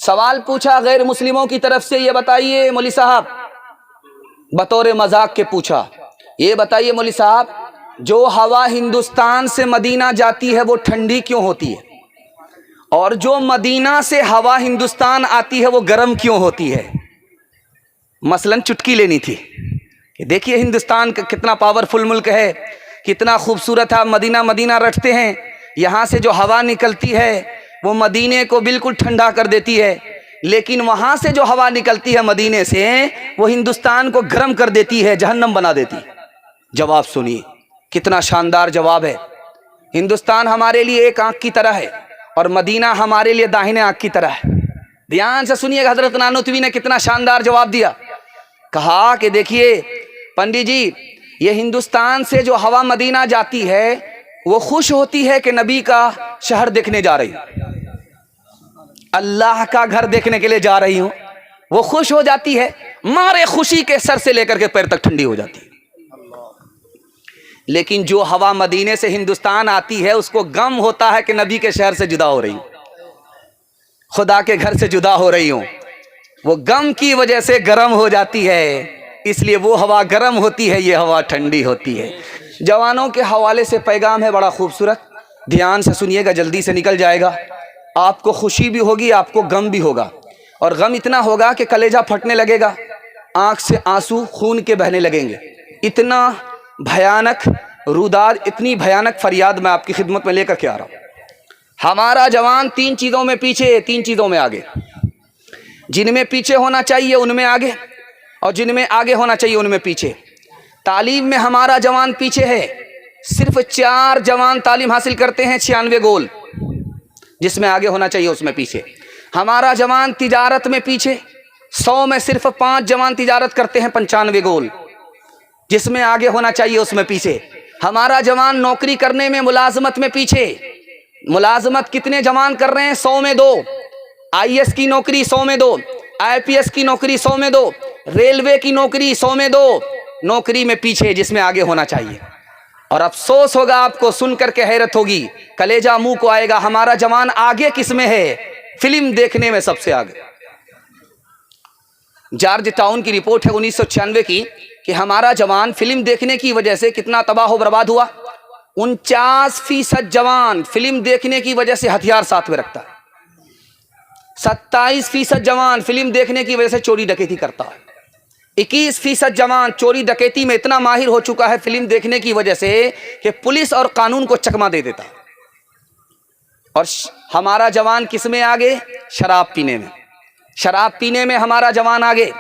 सवाल पूछा गैर मुस्लिमों की तरफ से, ये बताइए मौलवी साहब, बतौर मजाक के पूछा, ये बताइए मौलवी साहब, जो हवा हिंदुस्तान से मदीना जाती है वो ठंडी क्यों होती है, और जो मदीना से हवा हिंदुस्तान आती है वो गर्म क्यों होती है? मसलन चुटकी लेनी थी कि देखिए हिंदुस्तान का कितना पावरफुल मुल्क है, कितना खूबसूरत है, मदीना मदीना रटते हैं, यहाँ से जो हवा निकलती है वो मदीने को बिल्कुल ठंडा कर देती है, लेकिन वहाँ से जो हवा निकलती है मदीने से वो हिंदुस्तान को गर्म कर देती है, जहन्नम बना देती है। जवाब सुनिए, कितना शानदार जवाब है। हिंदुस्तान हमारे लिए एक आँख की तरह है और मदीना हमारे लिए दाहिने आँख की तरह है। ध्यान से सुनिएगा, हजरत नानोतवी ने कितना शानदार जवाब दिया। कहा कि देखिए पंडित जी, ये हिंदुस्तान से जो हवा मदीना जाती है वो खुश होती है कि नबी का शहर देखने जा रही हूं, अल्लाह का घर देखने के लिए जा रही हूं, वो खुश हो जाती है, मारे खुशी के सर से लेकर के पैर तक ठंडी हो जाती है। लेकिन जो हवा मदीने से हिंदुस्तान आती है उसको गम होता है कि नबी के शहर से जुदा हो रही हूं, खुदा के घर से जुदा हो रही हूं, वो गम की वजह से गर्म हो जाती है, इसलिए वो हवा गर्म होती है, ये हवा ठंडी होती है। जवानों के हवाले से पैगाम है बड़ा खूबसूरत, ध्यान से सुनिएगा, जल्दी से निकल जाएगा। आपको खुशी भी होगी, आपको गम भी होगा, और गम इतना होगा कि कलेजा फटने लगेगा, आंख से आंसू खून के बहने लगेंगे। इतना भयानक रुदाद, इतनी भयानक फरियाद मैं आपकी खिदमत में लेकर के आ रहा हूँ। हमारा जवान तीन चीज़ों में पीछे, तीन चीज़ों में आगे। जिनमें पीछे होना चाहिए उनमें आगे, और जिनमें आगे होना चाहिए उनमें पीछे। तालीम में हमारा जवान पीछे है, सिर्फ 4 जवान तालीम हासिल करते हैं, 96 गोल। जिसमें आगे होना चाहिए उसमें पीछे। हमारा जवान तिजारत में पीछे, 100 में सिर्फ 5 जवान तिजारत करते हैं, 95 गोल। जिसमें आगे होना चाहिए उसमें पीछे। हमारा जवान नौकरी करने में, मुलाजमत में पीछे। मुलाजमत कितने जवान कर रहे हैं? 100 में 2। IAS की नौकरी 100 में 2, IPS की नौकरी 100 में 2, रेलवे की नौकरी 100 में 2, नौकरी में पीछे, जिसमें आगे होना चाहिए। और अफसोस होगा आपको, सुन करके हैरत होगी, कलेजा मुंह को आएगा, हमारा जवान आगे किसमें है? फिल्म देखने में सबसे आगे। जॉर्ज टाउन की रिपोर्ट है 1996 की कि हमारा जवान फिल्म देखने की वजह से कितना तबाह बर्बाद हुआ। 49% जवान फिल्म देखने की वजह से हथियार साथ में रखता है। 27% जवान फिल्म देखने की वजह से चोरी डकैती करता है। 21% जवान चोरी डकैती में इतना माहिर हो चुका है फिल्म देखने की वजह से कि पुलिस और कानून को चकमा दे देता है। और हमारा जवान किसमें आगे? शराब पीने में। शराब पीने में हमारा जवान आगे।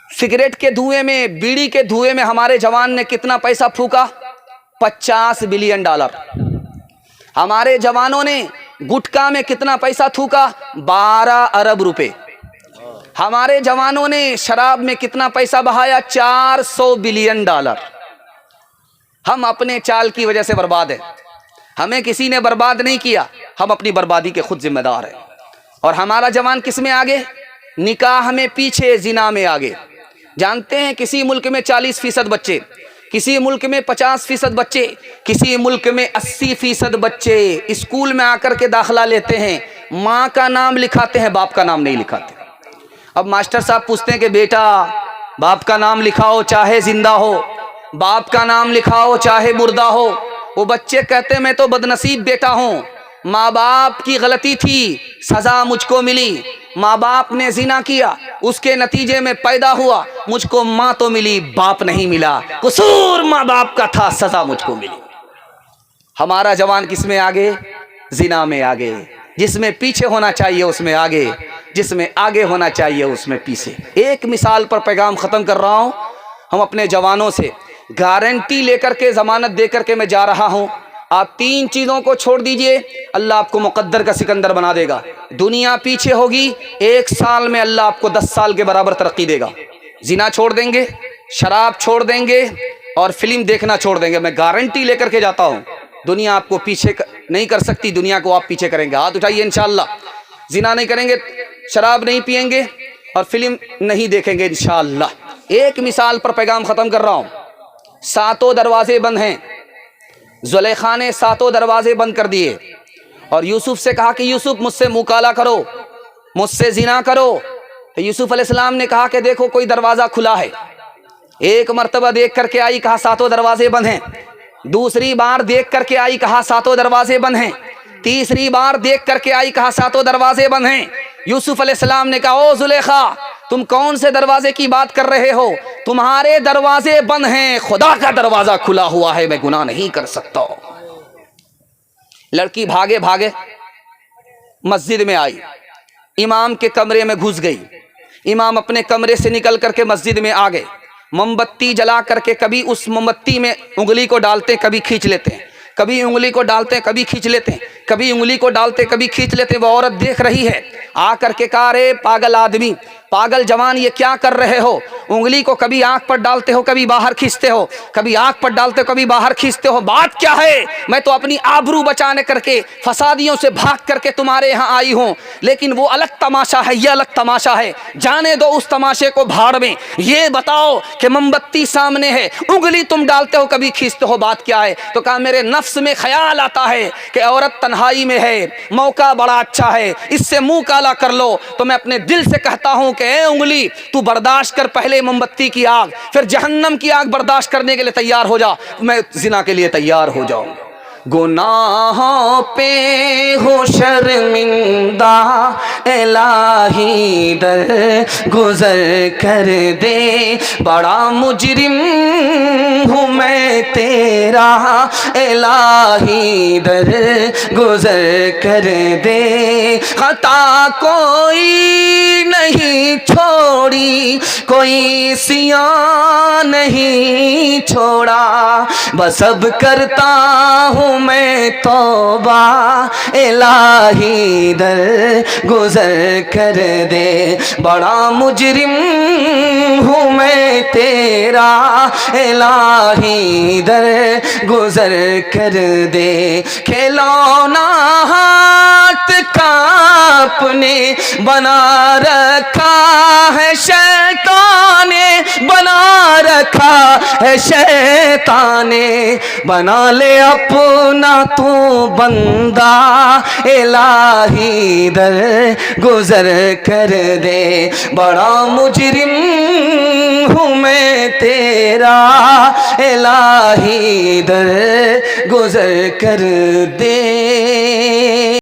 सिगरेट के धुएं में, बीड़ी के धुएं में हमारे जवान ने कितना पैसा फूका? $50 बिलियन। हमारे जवानों ने गुटखा में कितना पैसा थूका? 12 अरब रुपए। हमारे जवानों ने शराब में कितना पैसा बहाया? $400 बिलियन। हम अपने चाल की वजह से बर्बाद हैं। हमें किसी ने बर्बाद नहीं किया, हम अपनी बर्बादी के खुद जिम्मेदार हैं। और हमारा जवान किसमें आगे? निकाह में पीछे, जिना में आगे। जानते हैं किसी मुल्क में 40% बच्चे, किसी मुल्क में 50% बच्चे, किसी मुल्क में 80% बच्चे स्कूल में आकर के दाखिला लेते हैं, माँ का नाम लिखाते हैं, बाप का नाम नहीं लिखाते। अब मास्टर साहब पूछते हैं कि बेटा बाप का नाम लिखाओ चाहे जिंदा हो, बाप का नाम लिखाओ चाहे मुर्दा हो। वो बच्चे कहते हैं मैं तो बदनसीब बेटा हूँ, माँ बाप की गलती थी, सजा मुझको मिली। माँ बाप ने जिना किया, उसके नतीजे में पैदा हुआ, मुझको माँ तो मिली, बाप नहीं मिला, कसूर माँ बाप का था, सजा मुझको मिली। हमारा जवान किसमें आगे? जिना में आगे। जिसमें पीछे होना चाहिए उसमें आगे, जिसमें आगे होना चाहिए उसमें पीछे। एक मिसाल पर पैगाम खत्म कर रहा हूं। हम अपने जवानों से गारंटी लेकर के, जमानत देकर के मैं जा रहा हूं, आप 3 चीज़ों को छोड़ दीजिए, अल्लाह आपको मुकद्दर का सिकंदर बना देगा। दुनिया पीछे होगी, 1 साल में अल्लाह आपको 10 साल के बराबर तरक्की देगा। जिना छोड़ देंगे, शराब छोड़ देंगे और फिल्म देखना छोड़ देंगे, मैं गारंटी लेकर के जाता हूँ। दुनिया आपको पीछे नहीं कर सकती, दुनिया को आप पीछे करेंगे। हाथ उठाइए इंशाअल्लाह। जिना नहीं करेंगे, शराब नहीं पिएंगे और फिल्म नहीं देखेंगे इंशाअल्लाह। एक मिसाल पर पैगाम ख़त्म कर रहा हूँ। 7 दरवाजे बंद हैं। ज़ुलेखा ने 7 दरवाजे बंद कर दिए और यूसुफ से कहा कि यूसुफ मुझसे मुकाला करो। मुझसे जिना करो। तो यूसुफ अलैहिस्सलाम ने कहा कि देखो कोई दरवाज़ा खुला है। एक मर्तबा देख करके आई, कहा सातों दरवाजे बंद हैं। दूसरी बार देख करके आई, कहा सातों दरवाजे बंद हैं। तीसरी बार देख करके आई, कहा सातों दरवाजे बंद हैं। यूसुफ अलैहिस्सलाम ने कहा, ओ जुलेखा, तुम कौन से दरवाजे की बात कर रहे हो? तुम्हारे दरवाजे बंद हैं, खुदा का दरवाजा खुला हुआ है, मैं गुनाह नहीं कर सकता। लड़की भागे भागे मस्जिद में आई, इमाम के कमरे में घुस गई। इमाम अपने कमरे से निकल करके मस्जिद में आ गए। मोमबत्ती जला करके कभी उस मोमबत्ती में उंगली को डालते, कभी खींच लेते हैं, कभी उंगली को डालते, कभी खींच लेते हैं, कभी उंगली को डालते, कभी खींच लेते। वो औरत देख रही है, आ करके कहा, रे पागल आदमी, पागल जवान, ये क्या कर रहे हो? उंगली को कभी आंख पर डालते हो, कभी बाहर खींचते हो, कभी आंख पर डालते हो, कभी बाहर खींचते हो, बात क्या है? मैं तो अपनी आबरू बचाने करके, फसादियों से भाग करके तुम्हारे यहाँ आई हूँ। लेकिन वो अलग तमाशा है, ये अलग तमाशा है, जाने दो उस तमाशे को भाड़ में। ये बताओ कि मोमबत्ती सामने है, उंगली तुम डालते हो, कभी खींचते हो, बात क्या है? तो कहा, मेरे नफ्स में ख्याल आता है कि औरत तन्हाई में है, मौका बड़ा अच्छा है, इससे मुंह काला कर लो। तो मैं अपने दिल से कहता हूं कि ए उंगली, तू बर्दाश्त कर, पहले मोमबत्ती की आग, फिर जहन्नम की आग बर्दाश्त करने के लिए तैयार हो जा, मैं जिना के लिए तैयार हो जाऊं। गुनाहों पे हो शर्मिंदा, इलाही दर गुजर कर दे, बड़ा मुजरिम हूँ मैं तेरा, इलाही दर गुजर कर दे। खता कोई नहीं छोड़ी, कोई सिया नहीं छोड़ा, बस अब करता हूँ मैं तौबा, इलाही दर गुजर कर दे, बड़ा मुजरिम हूँ मैं तेरा, इलाही दर गुजर कर दे। खिलौना हाथ का अपने बना रखा है शैतान ने, बना रखा है शैतान ने, बना ले अपना तू बंदा, इलाही दर गुजर कर दे, बड़ा मुजरिम हूँ मैं तेरा, इलाही दर गुजर कर दे।